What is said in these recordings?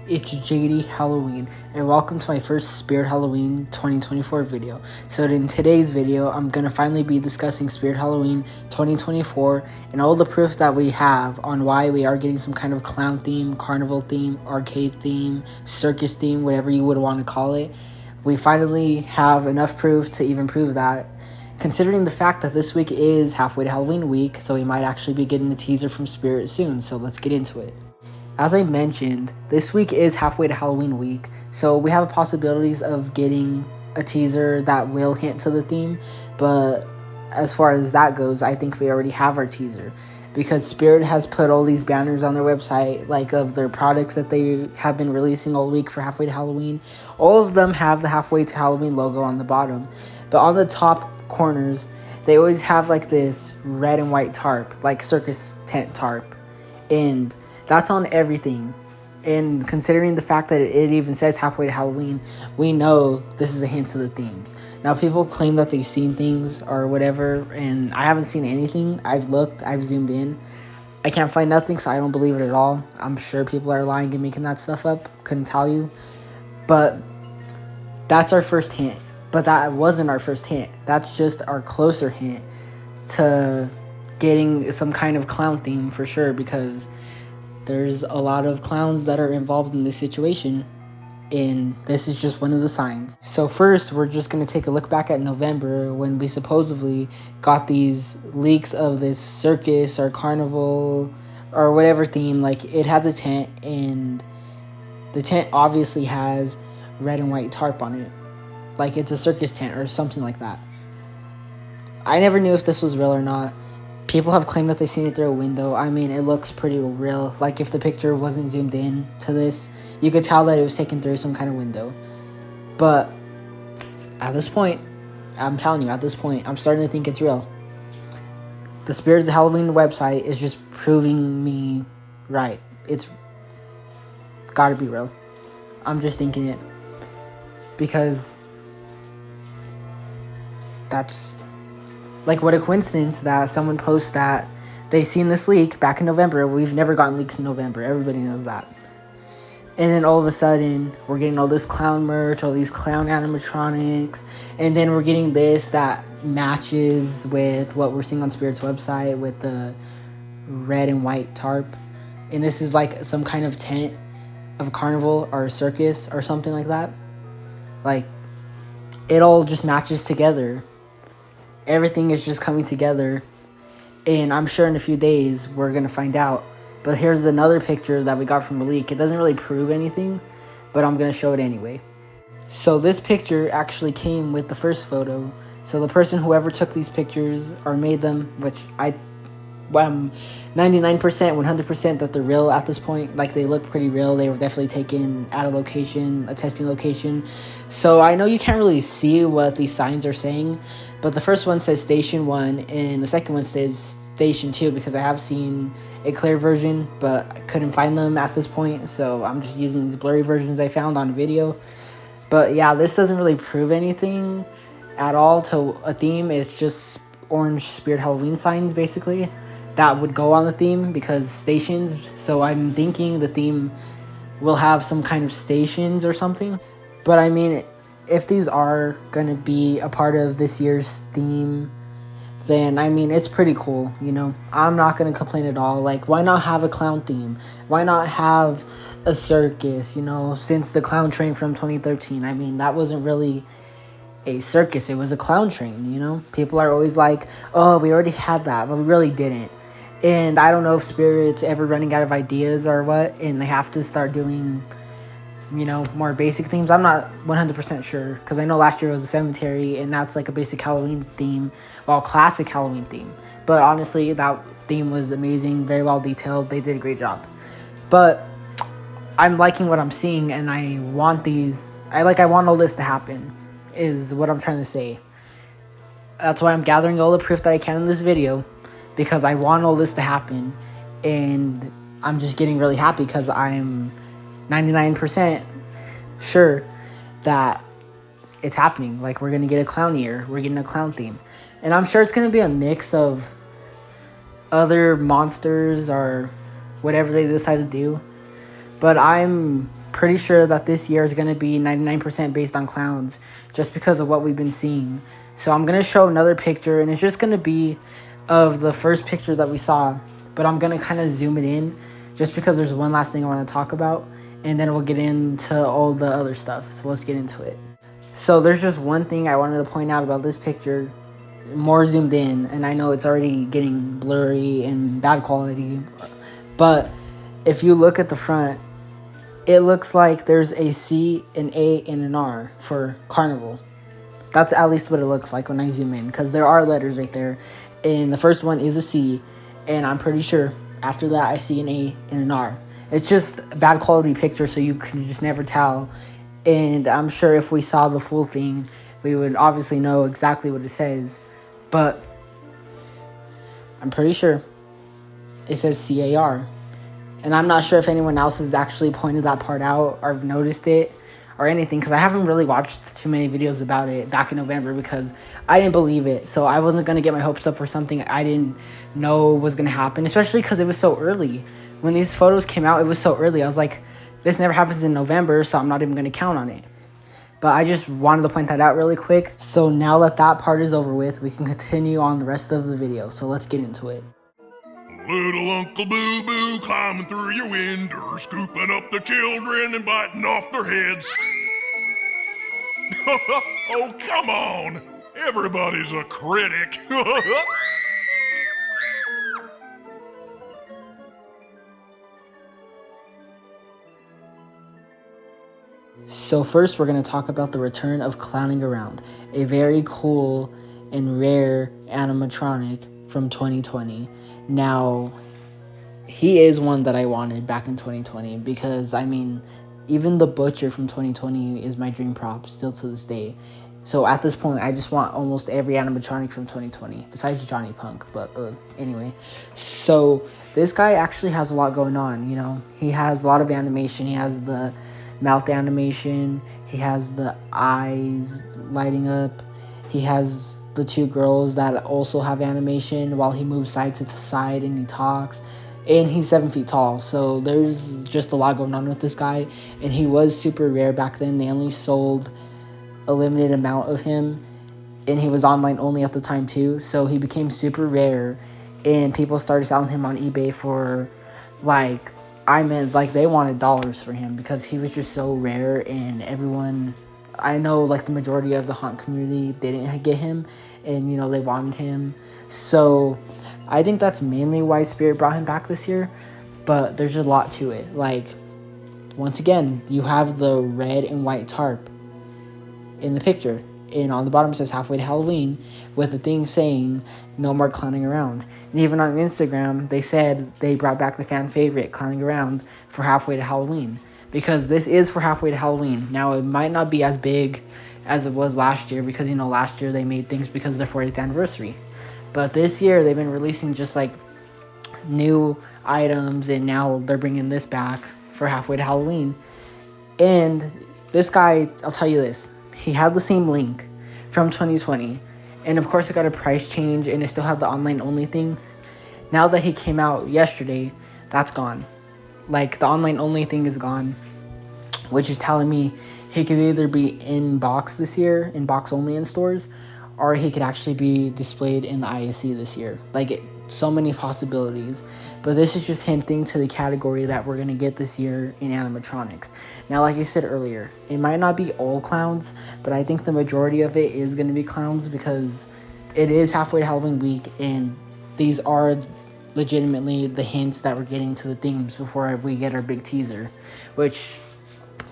It's JD Halloween, and welcome to my first Spirit Halloween 2024 video. So in today's video, I'm going to finally be discussing Spirit Halloween 2024 and all the proof that we have on why we are getting some kind of clown theme, carnival theme, arcade theme, circus theme, whatever you would want to call it. We finally have enough proof to even prove that, considering the fact that this week is halfway to Halloween week, so we might actually be getting a teaser from Spirit soon, so let's get into it. As I mentioned, this week is halfway to Halloween week, so we have possibilities of getting a teaser that will hint to the theme, but as far as that goes, I think we already have our teaser, because Spirit has put all these banners on their website, like of their products that they have been releasing all week for halfway to Halloween. All of them have the halfway to Halloween logo on the bottom, but on the top corners, they always have like this red and white tarp, like circus tent tarp, and that's on everything. And considering the fact that it even says halfway to Halloween, we know this is a hint to the themes. Now, people claim that they've seen things or whatever, and I haven't seen anything. I've looked, I've zoomed in. I can't find nothing, so I don't believe it at all. I'm sure people are lying and making that stuff up. Couldn't tell you. But that's our first hint. But that wasn't our first hint. That's just our closer hint to getting some kind of clown theme for sure, because there's a lot of clowns that are involved in this situation, and this is just one of the signs. So first, we're just going to take a look back at November, when we supposedly got these leaks of this circus or carnival or whatever theme. Like, it has a tent, and the tent obviously has red and white tarp on it. Like, it's a circus tent or something like that. I never knew if this was real or not. People have claimed that they've seen it through a window. I mean, it looks pretty real. Like, if the picture wasn't zoomed in to this, you could tell that it was taken through some kind of window. But at this point, I'm telling you, at this point, I'm starting to think it's real. The Spirit of the Halloween website is just proving me right. It's gotta be real. I'm just thinking it. Because that's... like, what a coincidence that someone posts that they've seen this leak back in November. We've never gotten leaks in November. Everybody knows that. And then all of a sudden, we're getting all this clown merch, all these clown animatronics, and then we're getting this that matches with what we're seeing on Spirit's website with the red and white tarp. And this is like some kind of tent of a carnival or a circus or something like that. Like, it all just matches together. Everything is just coming together, and I'm sure in a few days we're going to find out. But here's another picture that we got from the leak. It doesn't really prove anything, but I'm going to show it anyway. So this picture actually came with the first photo. So the person, whoever took these pictures or made them, which I'm 99%, 100% that they're real at this point. Like, they look pretty real. They were definitely taken at a location, a testing location. So I know you can't really see what these signs are saying, but the first one says Station 1, and the second one says Station 2, because I have seen a clear version, but I couldn't find them at this point, so I'm just using these blurry versions I found on video. But yeah, this doesn't really prove anything at all to a theme. It's just orange Spirit Halloween signs, basically, that would go on the theme, because stations. So I'm thinking the theme will have some kind of stations or something. But I mean, if these are gonna be a part of this year's theme, then I mean, it's pretty cool, you know. I'm not gonna complain at all. Like, why not have a clown theme? Why not have a circus, you know, since the clown train from 2013? I mean, that wasn't really a circus, it was a clown train, you know. People are always like, oh, we already had that, but we really didn't. And I don't know if Spirit's ever running out of ideas or what, and they have to start doing, you know, more basic themes. I'm not 100% sure, because I know last year was a cemetery, and that's like a basic Halloween theme, well, classic Halloween theme. But honestly, that theme was amazing, very well detailed. They did a great job. But I'm liking what I'm seeing, and I want these. I want all this to happen, is what I'm trying to say. That's why I'm gathering all the proof that I can in this video, because I want all this to happen, and I'm just getting really happy because I'm 99% sure that it's happening. Like, we're going to get a clown year. We're getting a clown theme. And I'm sure it's going to be a mix of other monsters or whatever they decide to do. But I'm pretty sure that this year is going to be 99% based on clowns just because of what we've been seeing. So I'm going to show another picture, and it's just going to be of the first pictures that we saw. But I'm going to kind of zoom it in just because there's one last thing I want to talk about. And then we'll get into all the other stuff. So let's get into it. So there's just one thing I wanted to point out about this picture. More zoomed in, and I know it's already getting blurry and bad quality. But if you look at the front, it looks like there's a C, an A, and an R for carnival. That's at least what it looks like when I zoom in, because there are letters right there. And the first one is a C, and I'm pretty sure after that I see an A and an R. It's just a bad quality picture, so you can just never tell. And I'm sure if we saw the full thing, we would obviously know exactly what it says. But I'm pretty sure it says CAR. And I'm not sure if anyone else has actually pointed that part out or noticed it or anything, because I haven't really watched too many videos about it back in November because I didn't believe it. So I wasn't going to get my hopes up for something I didn't know was going to happen, especially because it was so early. When these photos came out, it was so early. I was like, this never happens in November, so I'm not even going to count on it. But I just wanted to point that out really quick. So now that that part is over with, we can continue on the rest of the video. So let's get into it. Little Uncle Boo Boo climbing through your window, scooping up the children and biting off their heads. Oh, come on. Everybody's a critic. So first, we're going to talk about the return of Clowning Around, a very cool and rare animatronic from 2020. Now, he is one that I wanted back in 2020 because, I mean, even the Butcher from 2020 is my dream prop still to this day. So at this point, I just want almost every animatronic from 2020, besides Johnny Punk, but anyway. So this guy actually has a lot going on, you know. He has a lot of animation. He has the mouth animation, he has the eyes lighting up, he has the two girls that also have animation while he moves side to side and he talks, and he's 7 feet tall. So there's just a lot going on with this guy, and he was super rare back then. They only sold a limited amount of him, and he was online only at the time too, so he became super rare, and people started selling him on eBay for they wanted dollars for him because he was just so rare, and everyone, I know the majority of the haunt community didn't get him, and they wanted him. So I think that's mainly why Spirit brought him back this year, but there's a lot to it. Once again, you have the red and white tarp in the picture, and on the bottom it says halfway to Halloween with a thing saying no more clowning around. And even on Instagram, they said they brought back the fan favorite, Clowning Around, for halfway to Halloween. Because this is for halfway to Halloween. Now, it might not be as big as it was last year because, last year they made things because of their 40th anniversary. But this year, they've been releasing just, new items, and now they're bringing this back for halfway to Halloween. And this guy, I'll tell you this, he had the same link from 2020. And of course, it got a price change, and it still had the online only thing. Now that he came out yesterday, that's gone. The online only thing is gone, which is telling me he could either be in box this year, in box only in stores, or he could actually be displayed in the ISE this year. So many possibilities. But this is just hinting to the category that we're going to get this year in animatronics. Now, like I said earlier, it might not be all clowns, but I think the majority of it is going to be clowns because it is halfway to Halloween week, and these are legitimately the hints that we're getting to the themes before we get our big teaser, which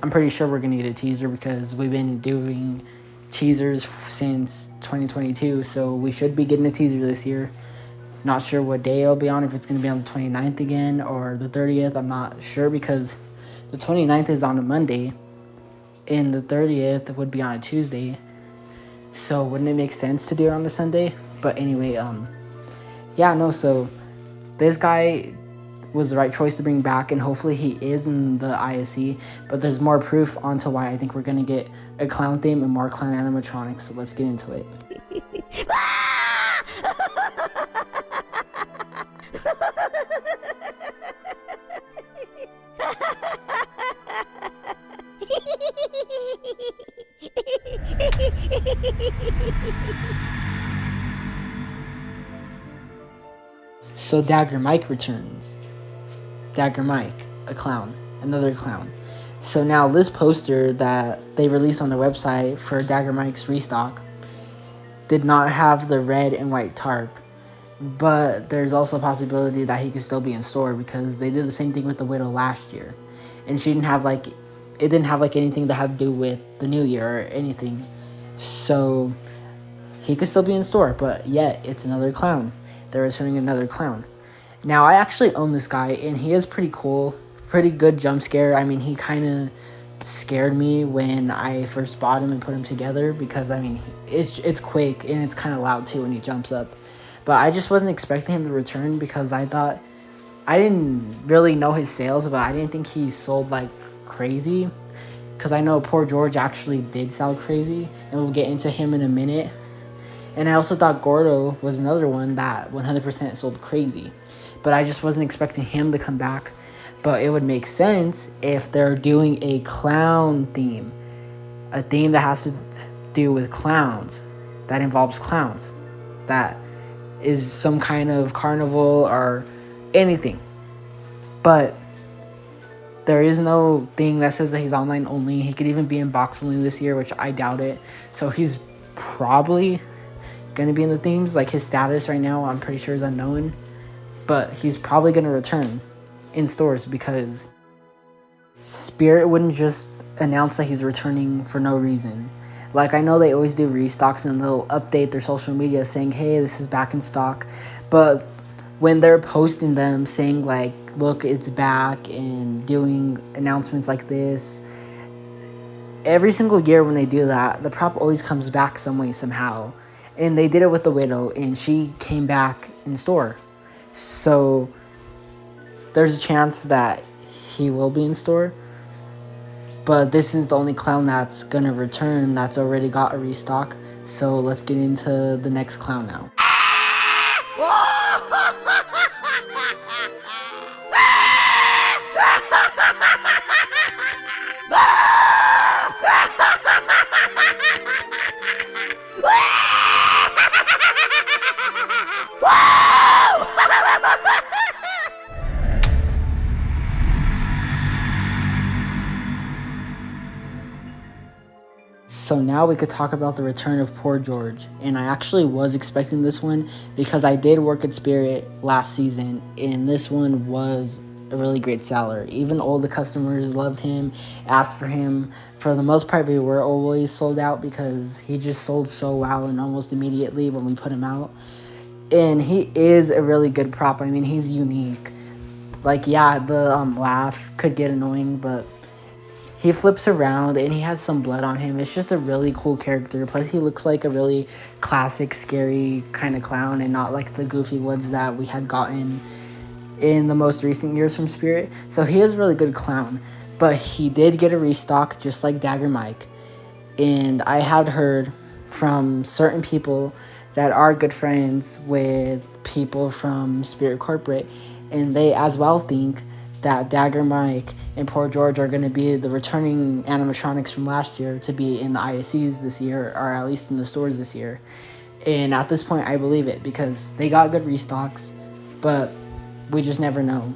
I'm pretty sure we're going to get a teaser because we've been doing teasers since 2022, so we should be getting a teaser this year. Not sure what day it'll be on, if it's going to be on the 29th again or the 30th. I'm not sure because the 29th is on a Monday and the 30th would be on a Tuesday. So wouldn't it make sense to do it on a Sunday? But anyway, so this guy was the right choice to bring back, and hopefully he is in the ISE. But there's more proof onto why I think we're going to get a clown theme and more clown animatronics. So let's get into it. So Dagger Mike returns. Dagger Mike, a clown, another clown. So now this poster that they released on their website for Dagger Mike's restock did not have the red and white tarp. But there's also a possibility that he could still be in store because they did the same thing with the Widow last year. And she didn't have it didn't have anything that had to do with the new year or anything. So he could still be in store, but yet it's another clown. They're returning another clown. Now I actually own this guy and he is pretty cool, pretty good jump scare. I mean, he kind of scared me when I first bought him and put him together because I mean, it's quick and it's kind of loud too when he jumps up. But I just wasn't expecting him to return because I didn't really know his sales, but I didn't think he sold like crazy. Because I know Poor George actually did sell crazy, and we'll get into him in a minute. And I also thought Gordo was another one that 100% sold crazy. But I just wasn't expecting him to come back. But it would make sense if they're doing a clown theme. A theme that has to do with clowns. That involves clowns. That is some kind of carnival or anything. But there is no thing that says that he's online only. He could even be in box only this year, which I doubt it. So he's probably going to be in the themes. Like his status right now, I'm pretty sure is unknown. But he's probably going to return in stores because Spirit wouldn't just announce that he's returning for no reason. Like, I know they always do restocks and they'll update their social media saying, hey, this is back in stock. But when they're posting them saying, like, look, it's back and doing announcements like this, every single year when they do that, the prop always comes back some way, somehow. And they did it with the Widow, and she came back in store. So there's a chance that he will be in store. But this is the only clown that's gonna return that's already got a restock. So let's get into the next clown now. So now we could talk about the return of Poor George. And I actually was expecting this one because I did work at Spirit last season. And this one was a really great seller. Even older customers loved him, asked for him. For the most part, we were always sold out because he just sold so well and almost immediately when we put him out. And he is a really good prop. I mean, he's unique. Like, yeah, the laugh could get annoying, but he flips around and he has some blood on him. It's just a really cool character. Plus, he looks like a really classic, scary kind of clown and not like the goofy ones that we had gotten in the most recent years from Spirit. So he is a really good clown. But he did get a restock just like Dagger Mike. And I had heard from certain people that are good friends with people from Spirit Corporate. And they as well think that Dagger Mike and Poor George are going to be the returning animatronics from last year to be in the ISCs this year, or at least in the stores this year. And at this point, I believe it because they got good restocks, but we just never know.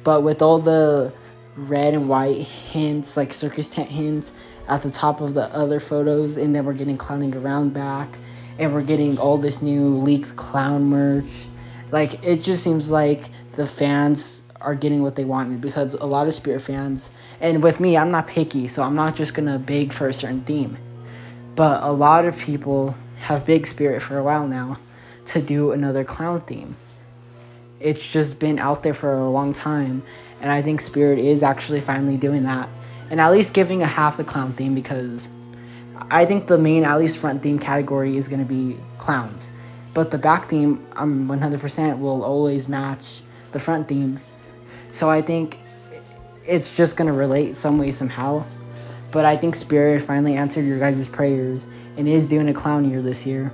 But with all the red and white hints, like circus tent hints, at the top of the other photos, and then we're getting Clowning Around back, and we're getting all this new leaked clown merch. Like, it just seems like the fans are getting what they wanted because a lot of Spirit fans, and with me, I'm not picky, so I'm not just gonna beg for a certain theme. But a lot of people have begged Spirit for a while now to do another clown theme. It's just been out there for a long time, and I think Spirit is actually finally doing that. And at least giving a half the clown theme because I think the main, at least front theme category is gonna be clowns. But the back theme, 100% will always match the front theme. So I think it's just going to relate some way, somehow. But I think Spirit finally answered your guys' prayers and is doing a clown year this year.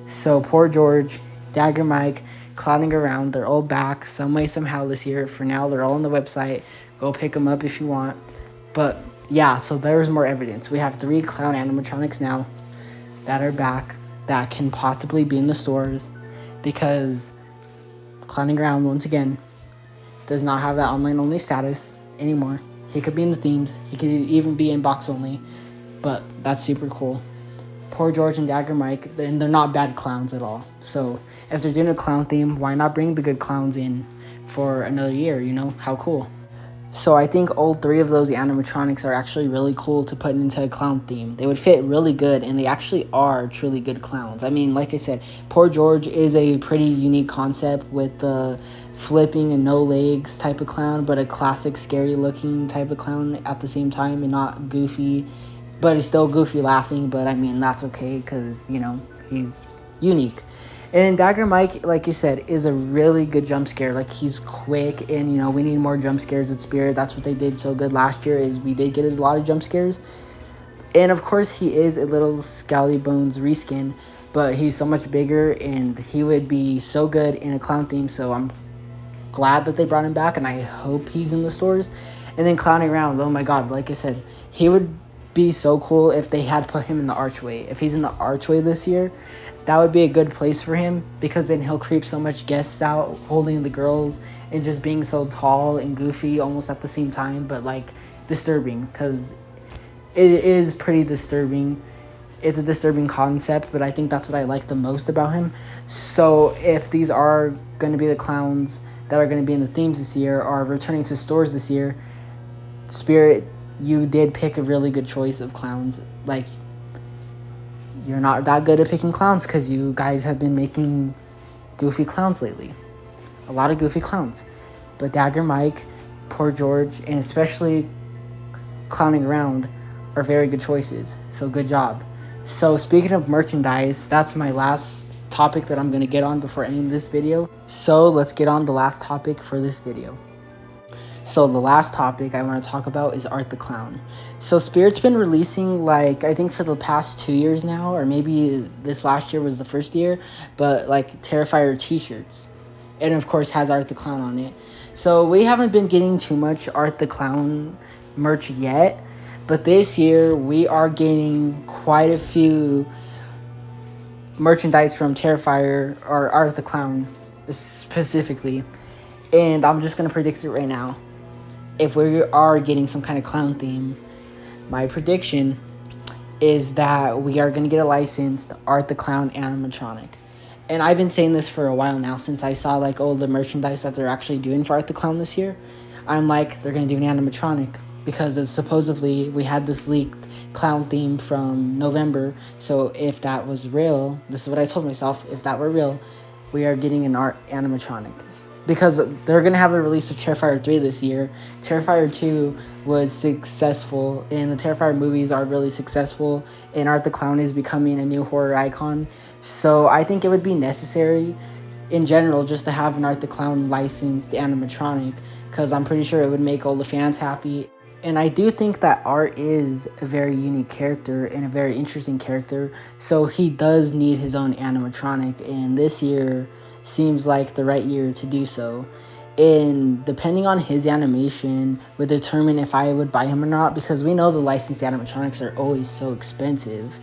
So Poor George, Dagger Mike, Clowning Around, they're all back some way, somehow this year. For now, they're all on the website. Go pick them up if you want. But yeah, so there's more evidence. We have 3 clown animatronics now. that are back that can possibly be in the stores, because Clowning Around, once again, does not have that online only status anymore. He could be in the themes, he could even be in box only, but that's super cool. Poor George and Dagger Mike, and they're not bad clowns at all. So if they're doing a clown theme, why not bring the good clowns in for another year, you know? How cool. So I think all 3 of those animatronics are actually really cool to put into a clown theme. They would fit really good, and they actually are truly good clowns. I mean, like I said, Poor George is a pretty unique concept with the flipping and no legs type of clown, but a classic scary looking type of clown at the same time, and not goofy, but he's still goofy laughing. But I mean, that's okay, because, you know, he's unique. And Dagger Mike, like you said, is a really good jump scare. Like, he's quick, and, you know, we need more jump scares at Spirit. That's what they did so good last year, is we did get a lot of jump scares. And, of course, he is a little Scally Bones reskin, but he's so much bigger, and he would be so good in a clown theme. So I'm glad that they brought him back, and I hope he's in the stores. And then Clowning Around, oh my god, like I said, he would be so cool if they had put him in the archway. If he's in the archway this year, that would be a good place for him, because then he'll creep so much guests out holding the girls and just being so tall and goofy almost at the same time, but like disturbing, because it is pretty disturbing. It's a disturbing concept, but I think that's what I like the most about him. So if these are going to be the clowns that are going to be in the themes this year, or returning to stores this year, Spirit, you did pick a really good choice of clowns. Like, you're not that good at picking clowns, because you guys have been making goofy clowns lately. A lot of goofy clowns. But Dagger Mike, Poor George, and especially Clowning Around are very good choices. So good job. So speaking of merchandise, that's my last topic that I'm going to get on before ending this video. So let's get on the last topic for this video. So the last topic I want to talk about is Art the Clown. So Spirit's been releasing, like, I think for the past 2 years now, or maybe this last year was the first year, but like Terrifier t-shirts. And of course has Art the Clown on it. So we haven't been getting too much Art the Clown merch yet, but this year we are getting quite a few merchandise from Terrifier, or Art the Clown specifically. And I'm just going to predict it right now. If we are getting some kind of clown theme, my prediction is that we are going to get a licensed Art the Clown animatronic. And I've been saying this for a while now, since I saw like all the merchandise that they're actually doing for Art the Clown this year. I'm like, they're going to do an animatronic, because supposedly we had this leaked clown theme from November. So if that was real, this is what I told myself, if that were real, we are getting an art animatronic, because they're going to have the release of Terrifier 3 this year. Terrifier 2 was successful, and the Terrifier movies are really successful, and Art the Clown is becoming a new horror icon. So I think it would be necessary in general just to have an Art the Clown licensed animatronic, because I'm pretty sure it would make all the fans happy. And I do think that Art is a very unique character and a very interesting character, so he does need his own animatronic, and this year seems like the right year to do so. And depending on his animation would determine if I would buy him or not, because we know the licensed animatronics are always so expensive.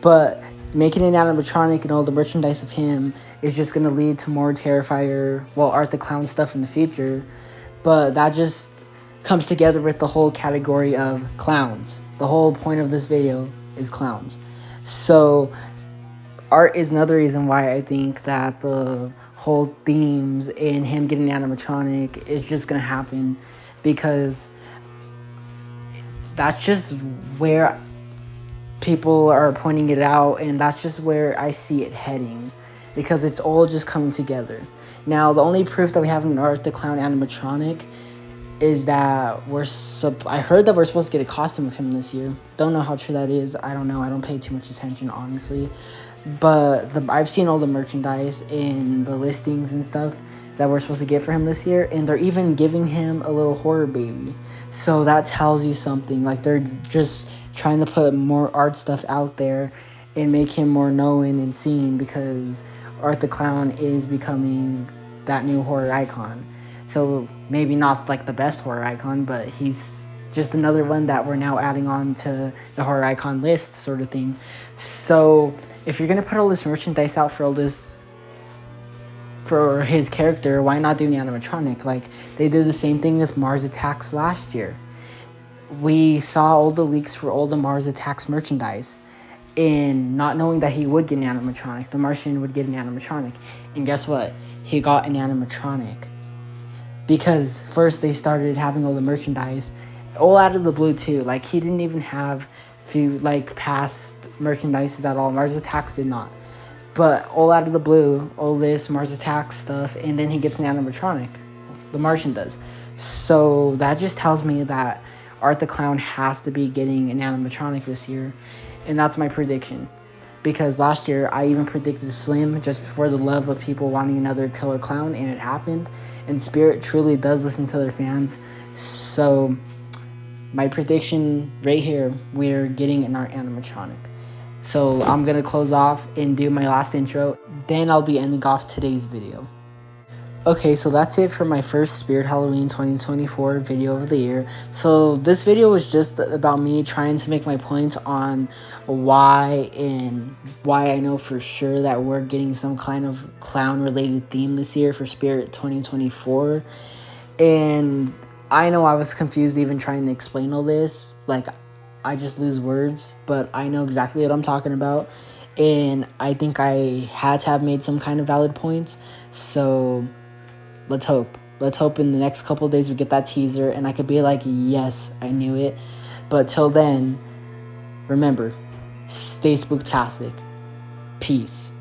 But making an animatronic and all the merchandise of him is just going to lead to more Terrifier, well, Art the Clown stuff in the future. But that just comes together with the whole category of clowns. The whole point of this video is clowns. So Art is another reason why I think that the whole themes and him getting an animatronic is just gonna happen, because that's just where people are pointing it out, and that's just where I see it heading, because it's all just coming together. Now, the only proof that we have an Art the Clown animatronic is that I heard that we're supposed to get a costume of him this year. Don't know how true that is. I don't know. I don't pay too much attention, honestly. But I've seen all the merchandise and the listings and stuff that we're supposed to get for him this year, and they're even giving him a little horror baby. So that tells you something. Like, they're just trying to put more art stuff out there and make him more known and seen, because Art the Clown is becoming that new horror icon. So maybe not like the best horror icon, but he's just another one that we're now adding on to the horror icon list sort of thing. So if you're gonna put all this merchandise out for his character, why not do an animatronic? Like, they did the same thing with Mars Attacks last year. We saw all the leaks for all the Mars Attacks merchandise, and not knowing that he would get an animatronic, the Martian would get an animatronic. And guess what? He got an animatronic. Because first they started having all the merchandise, all out of the blue too. Like, he didn't even have past merchandises at all. Mars Attacks did not. But all out of the blue, all this Mars Attacks stuff, and then he gets an animatronic. The Martian does. So that just tells me that Art the Clown has to be getting an animatronic this year. And that's my prediction. Because last year, I even predicted Slim just for the love of people wanting another killer clown, and it happened. And Spirit truly does listen to their fans. So my prediction right here, we're getting an art animatronic. So I'm going to close off and do my last intro. Then I'll be ending off today's video. Okay, so that's it for my first Spirit Halloween 2024 video of the year. So this video was just about me trying to make my point on why I know for sure that we're getting some kind of clown related theme this year for Spirit 2024. And I know I was confused even trying to explain all this. Like, I just lose words, but I know exactly what I'm talking about. And I think I had to have made some kind of valid points. So let's hope in the next couple of days we get that teaser and I could be like, yes, I knew it. But till then, remember, stay spooktastic. Peace.